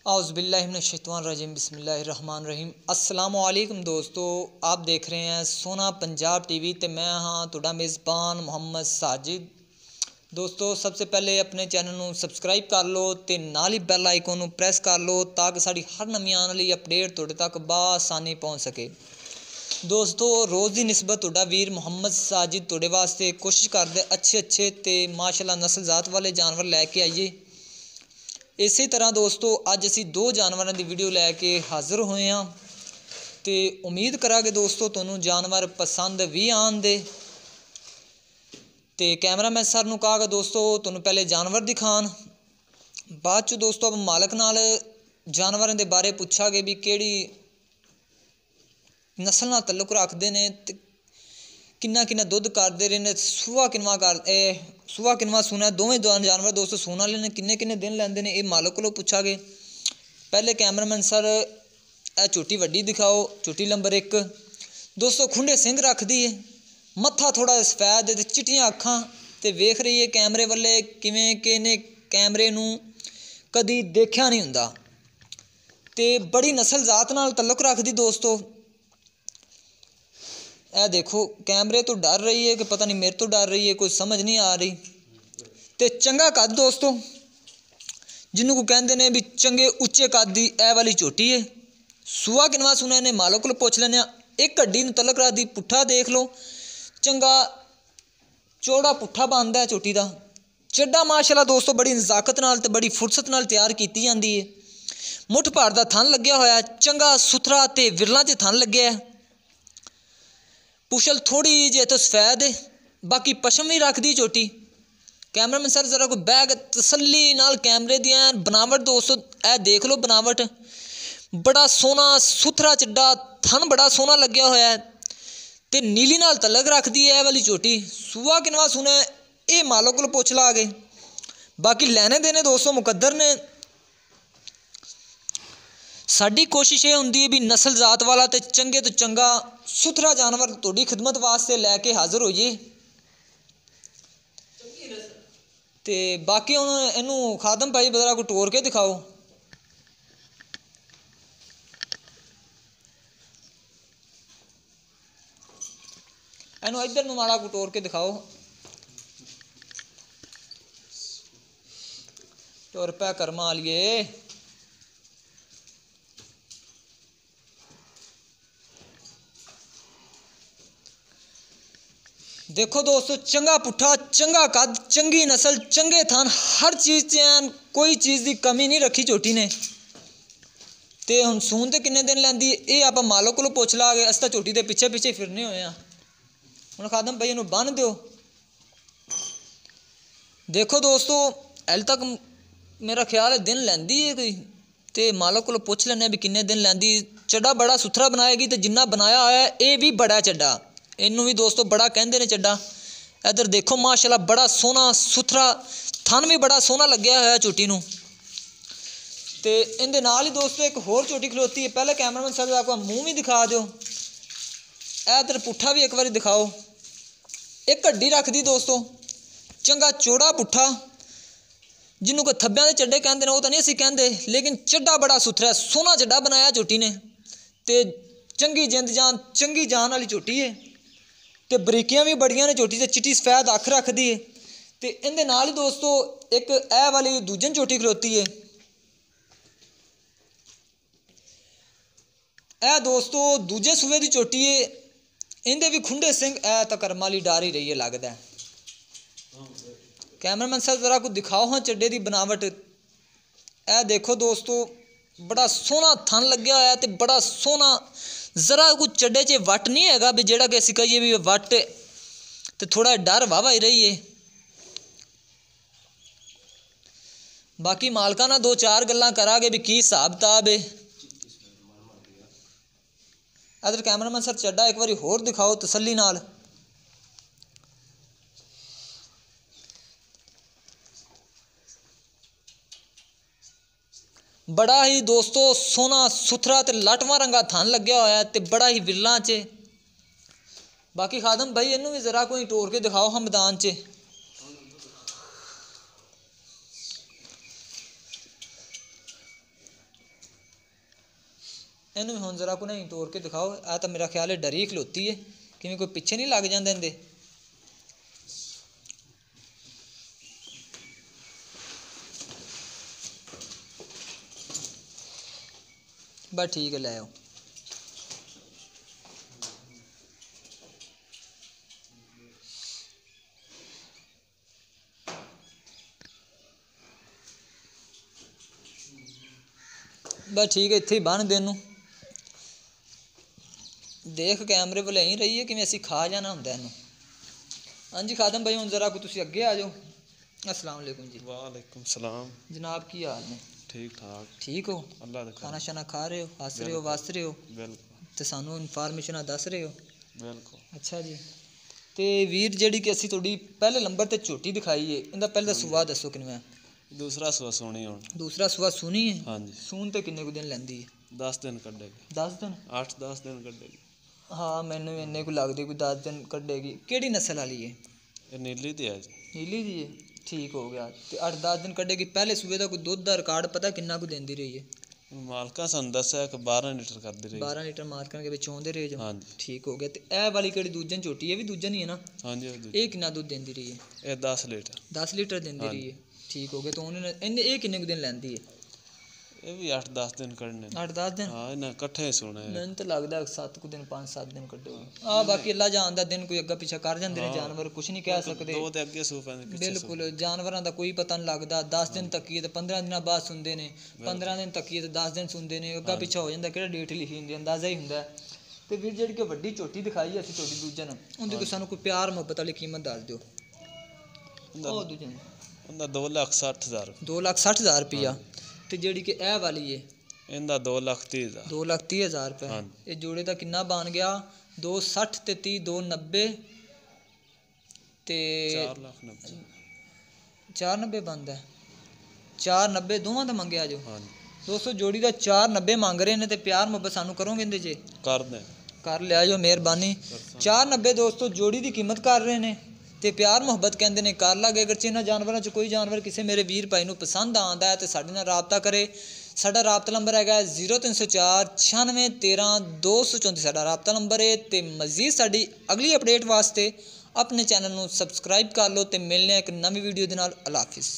औज़ुबिल्लाहिमिनश्शैतानिर्रजीम बिस्मिल्लाहिर्रहमानिर्रहीम। अस्सलामुअलैकुम दोस्तों, आप देख रहे हैं सोना पंजाब टीवी ते मैं हाँ तुहाडा मेज़बान मोहम्मद साजिद। दोस्तों सबसे पहले अपने चैनल नूं सबसक्राइब कर लो ते नाल ही बैल आइकन नूं प्रेस कर लो ताकि साड़ी हर नवीं आने वाली अपडेट तुहाडे तक बासानी पहुँच सके। दोस्तों रोज़ की निस्बत तुहाडा वीर मोहम्मद साजिद तुहाडे वास्ते कोशिश करदे अच्छे ते माशाअल्लाह नस्ल जात वाले जानवर लैके आइए। इस तरह दोस्तों अज असी दो जानवरों की वीडियो लैके हाज़र होए हाँ ते उम्मीद करा कि दोस्तों तुहानूं जानवर पसंद भी आउणगे। ते कैमरामैन सर नूं कहा कि दोस्तों तुहानूं पहले जानवर दिखाण, बाद च दोस्तों अब मालक नाल जानवरों के बारे पूछांगे भी किहड़ी नस्ल नाल तल्लुक रखते हैं ते किन्ना दुध करते रहे, सूआ किनवा सूना दोवें जानवर दोस्तों सून वाले ने किन्ने दिन लैंदे ने, ये मालक कोलों पुछांगे। पहले कैमरामैन सर ए झोटी वड्डी दिखाओ, झोटी नंबर 1 दोस्तों खुंडे सिंह रखती है, मत्था थोड़ा सफैद ते चिट्टियां अखां ते वेख रही है कैमरे वाले किवें कि इहने कैमरे नूं कदी देखिया नहीं हुंदा ते बड़ी नस्ल जात नाल तल्लुक रखती। दोस्तों ए देखो कैमरे तो डर रही है कि पता नहीं मेरे तो डर रही है, कोई समझ नहीं आ रही। ते चंगा कद दोस्तों जिन्हों को कहते हैं भी चंगे उच्चे कद की ए वाली झोटी है। सूआ किनवा सुना ने मालक को पुछ लेने, एक हड्डी नूं तलक रखती, पुट्ठा देख लो चंगा चौड़ा पुट्ठा बनता है झोटी का। चड्डा माशाअल्लाह दोस्तों बड़ी नज़ाकत नाल ते बड़ी फुरसत नाल तैयार की जाती है। मुठ भार का थन लग्या होया, चंगा सुथरा ते विरलों च थन लग्या है। पुछल थोड़ी जी तो सफैद है, बाकी पशम भी रखती झोटी। कैमरामैन सर जरा कोई बैग तसल्ली नाल कैमरे दी बनावट दोस्तों ए देख लो, बनावट बड़ा सोहना सुथरा चड्डा थन बड़ा सोहना लग्या होया है ते नीली नाल तलक रखती है वाली झोटी। सूआ किनवा सुना ये मालक को पुछ ला गए, बाकी लैने देने दोस्तों मुकद्दर ने। साडी कोशिश ये हुंदी है भी नस्ल जात वाला ते चंगे तो चंगा सुथरा जानवर तुहाडी खिदमत वास्ते लैके हाज़र होइए। ते बाकी हुण इनू खादम भाई बदरा को टोर के दिखाओ। इनू इधर नूं माड़ा को टोर के दिखाओ। टोर पै कर्मा वालिए। देखो दोस्तों चंगा पुट्ठा, चंगा कद, चंगी नस्ल, चंगे थान, हर चीज़ से कोई चीज़ की कमी नहीं रखी झोटी ने। ते हुण सून ते किन्ने दिन लैंदी ये आप मालक को पुछ ला गए, अस तां झोटी के पिछे पिछे फिरने होए हैं। हुण खादम भाई इनू बन दो। देखो दोस्तों हल तक मेरा ख्याल है दिन लैंदी है कोई, ते मालक को पुछ लैने भी किन्ने दिन लैंदी। चड्डा बड़ा सुथरा बनाएगी तो जिन्ना बनाया होया ये भी बड़ा चड्डा, इनू भी दोस्तों बड़ा कहते हैं चड्डा। इधर देखो माशाल्लाह बड़ा सोहना सुथरा थन भी बड़ा सोहना लग्या होया झोटी नूं। ते इहदे नाल ही दोस्तों एक होर झोटी खलोती है। पहले कैमरामैन साहब आपको मूँह भी दिखा दो, इधर पुट्ठा भी एक बार दिखाओ। एक हड्डी रखती दोस्तों चंगा चौड़ा पुट्ठा, जिन्हों को थब्बियां दे चड्डे कहते हैं वो तो नहीं असीं कहते, लेकिन चड्डा बड़ा सुथरा सोहना चड्डा बनाया झोटी ने ते चंगी जिंद जान चंगी जान वाली झोटी है। ते बरीकियां भी बड़ियां ने झोटी से, चिट्टी सफैद अख रखती है। ते इहदे नाल ही दोस्तों एक ए वाली दूजन झोटी खलोती है। ए दोस्तों दूजे सूबे की झोटी है, इहदे भी खुंडे सिंह ए तो कर्म वाली डार ही रही है लगता है। कैमरामैन साहब जरा को दिखाओ हाँ चड्डे की बनावट। ए देखो दोस्तों बड़ा सोहना थन लग्या होया ते बड़ा सोहना, जरा कुछ चड्डे च वट नहीं हैगा भी जेड़ा कि असीं कहिए भी वट ते थोड़ा डर वावा ही रही है। बाकी मालका ना दो चार गल्लां करांगे भी की हिसाब किताब है। इधर कैमरामैन सर चड्डा एक बार होर दिखाओ तसल्ली नाल। बड़ा ही दोस्तों सोहना सुथरा ते लाटवां रंगा थन लग्या होया ते बड़ा ही विरलां च। बाकी खादम भाई इनू भी जरा कोई टोर के दिखाओ हम मैदान च। ਇਹਨੂੰ ਵੀ ਹੁਣ ਜ਼ਰਾ ਕੋ ਨਹੀਂ ਤੋੜ ਕੇ ਦਿਖਾਓ। ਆ ਤਾਂ ਮੇਰਾ ਖਿਆਲ ਹੈ ਡਰੀ ਖਲੋਤੀ ਹੈ, ਕਿਵੇਂ ਕੋਈ ਪਿੱਛੇ ਨਹੀਂ ਲੱਗ ਜਾਂਦੇ ਇਹਦੇ। बस ठीक है, ले आओ। बस ठीक है, इत्थे ही बन देनू। देख कैमरे वाले ही रही है कि असी खा जाना होंगे इनू। हाँ जी खादम भाई, हुण जरा को तुसी अगे आ जाओ। अस्सलाम वालेकुम जी। वालेकुम सलाम। जनाब की हाल ने? ठीक ठाक। ठीक हो? अल्लाह दा खाना शाना खा रहे हो, हस रहे हो, वस रहे हो? बिल्कुल। तो सानू इनफॉर्मेशन दस रहे हो? बिल्कुल। अच्छा जी। तो वीर जी कि असी थोड़ी पहले नंबर ते झोटी दिखाई है, इनका पहले सुबह दसो किनवा? दूसरा सुबह सोनी हुण। दूसरा सुबह सुनी है? हाँ जी। सून ते किन्ने को दिन लैंदी है? 10 दिन कड्डेगी। 10 दिन? 8-10 दिन कड्डेगी। हाँ मैनू इन्ने को लगदे कोई 10 दिन कड्डेगी। केड़ी नस्ल वाली है? ये नीली दी है जी। नीली दी है, ठीक हो गया। तो 8-10 दिन कड्डेगी। पहले सूबे का कोई दुध का रिकॉर्ड पता किन्ना को देंदी रही है? मालका सन दस्या कि 12 लीटर करदी रही। 12 लीटर मालकां के विच आउंदे रहे जो? हाँ जी। ठीक हो गया। तो ए वाली केड़ी दूजन झोटी है भी दूजन ही है ना? हाँ जी। ये कितना दूध देंदी रही है? ये 10 लीटर। 10 लीटर देंदी रही है, ठीक हो गया। तो उन्होंने इन्हें ये किन्ने को दिन लैंदी है? ये भी 8-10 दिन कड्डने। 8-10 दिन? हाँ इन्हें कट्ठे सोने। मैंने तो लगता है 7 को दिन 5-7 दिन कड्डोगे। हाँ बाकी अल्लाह जानदा, दिन कोई अग्गा पिछा कर जांदे ने जानवर, कुछ नहीं कह सकते। दो ते अगे सू पैंदे पिछे। बिल्कुल जानवरां दा कोई पता नहीं लगदा। 10 दिन तकिए ते 15 दिन बाद सुनते ने, 15 दिन तकिए ते 10 दिन सुनते ने। अग्गा पिछा हो जांदा, किहड़ा डेट लिखी हुंदी अंदाज़ा ही हुंदा। ते फिर जेहड़ी कि वड्डी झोटी दिखाई है असीं तुहाडी दूजन, उहदी कोई सानू कोई प्यार मुहब्बत वाली कीमत दस दिओ। ओ दूजन उनदा 2,60,000। 2,60,000 रुपया। ते जेहड़ी कि ए वाली है इनदा 2,30,000। 2,30,000 रुपया। ये जोड़े का किन्ना बन गया? 2,60 ते 30 2,90 ते 4,90। 4,90 बनता है। 4,90 दोवां दा मंगया जो? हाँ दोस्तों जोड़ी का 4,90 मंग रहे हैं। तो प्यार मुहब्बत सानू करोगे इंदे च? कर दें। कर लिया जो, मेहरबानी। 4,90 दोस्तों जोड़ी की कीमत कर रहे हैं। तो प्यार मुहब्बत कहते हैं कर लागे। अगर इन्होंने जानवरों च कोई जानवर किसी मेरे वीर भाई को पसंद आता है तो साढ़े नाल राबता करे। साडा राबता नंबर है 0304 96 13 234 साडा राबता नंबर है। तो मजीद साडी अगली अपडेट वास्ते अपने चैनल को सबसक्राइब कर लो। तो मिलने एक नवी वीडियो के नाल। अल्लाह हाफिज़।